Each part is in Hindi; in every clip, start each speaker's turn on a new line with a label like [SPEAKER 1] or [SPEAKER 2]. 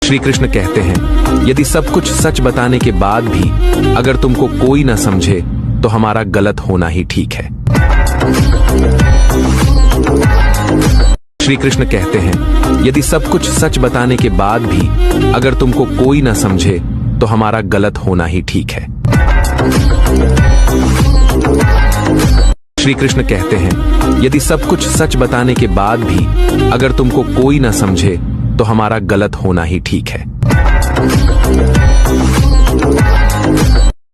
[SPEAKER 1] श्री कृष्ण कहते हैं, यदि सब कुछ सच बताने के बाद भी अगर तुमको कोई ना समझे तो हमारा गलत होना ही ठीक है। श्री कृष्ण कहते हैं, यदि सब कुछ सच बताने के बाद भी अगर तुमको कोई ना समझे तो हमारा गलत होना ही ठीक है। श्री कृष्ण कहते हैं, यदि सब कुछ सच बताने के बाद भी अगर तुमको कोई ना समझे तो हमारा गलत होना ही ठीक है।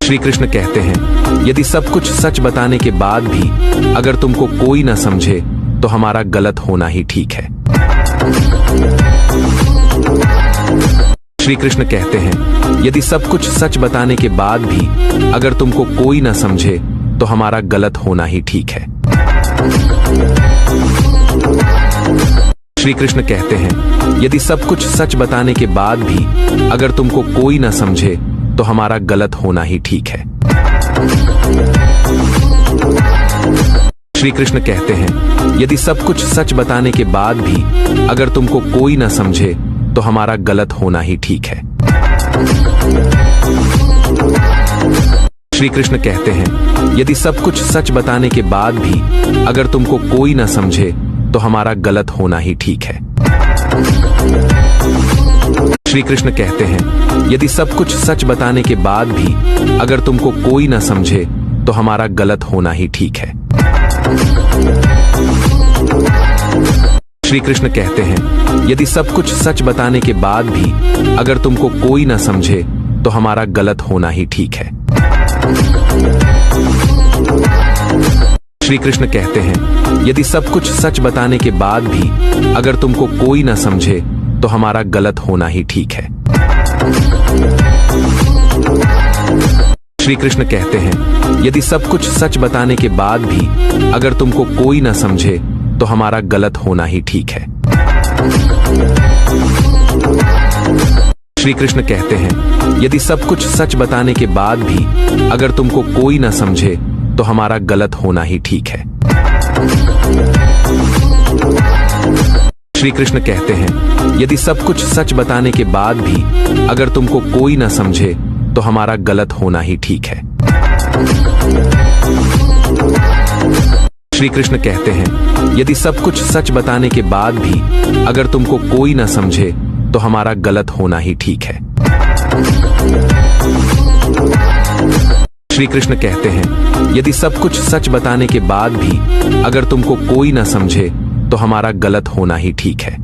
[SPEAKER 1] श्री कृष्ण कहते हैं, यदि सब कुछ सच बताने के बाद भी अगर तुमको कोई ना समझे तो हमारा गलत होना ही ठीक है। श्री कृष्ण कहते हैं, यदि सब कुछ सच बताने के बाद भी अगर तुमको कोई ना समझे तो हमारा गलत होना ही ठीक है। श्री कृष्ण कहते हैं, यदि सब कुछ सच बताने के बाद भी अगर तुमको कोई ना समझे तो हमारा गलत होना ही ठीक है। श्री कृष्ण कहते हैं, यदि सब कुछ सच बताने के बाद भी अगर तुमको कोई ना समझे तो हमारा गलत होना ही ठीक है। श्री कृष्ण कहते हैं, यदि सब कुछ सच बताने के बाद भी अगर तुमको कोई ना समझे तो हमारा गलत होना ही ठीक है। श्री कृष्ण कहते हैं, यदि सब कुछ सच बताने के बाद भी अगर तुमको कोई ना समझे तो हमारा गलत होना ही ठीक है। श्री कृष्ण कहते हैं, यदि सब कुछ सच बताने के बाद भी अगर तुमको कोई ना समझे तो हमारा गलत होना ही ठीक है। श्री कृष्ण कहते हैं, यदि सब कुछ सच बताने के बाद भी अगर तुमको कोई ना समझे तो हमारा गलत होना ही ठीक है। श्री कृष्ण कहते हैं, यदि सब कुछ सच बताने के बाद भी अगर तुमको कोई ना समझे तो हमारा गलत होना ही ठीक है। श्री कृष्ण कहते हैं, यदि सब कुछ सच बताने के बाद भी अगर तुमको कोई ना समझे तो हमारा गलत होना ही ठीक है। श्री कृष्ण कहते हैं, यदि सब कुछ सच बताने के बाद भी अगर तुमको कोई ना समझे तो हमारा गलत होना ही ठीक है। श्री कृष्ण कहते हैं, यदि सब कुछ सच बताने के बाद भी अगर तुमको कोई ना समझे तो हमारा गलत होना ही ठीक है। श्री कृष्ण कहते हैं, यदि सब कुछ सच बताने के बाद भी अगर तुमको कोई ना समझे तो हमारा गलत होना ही ठीक है।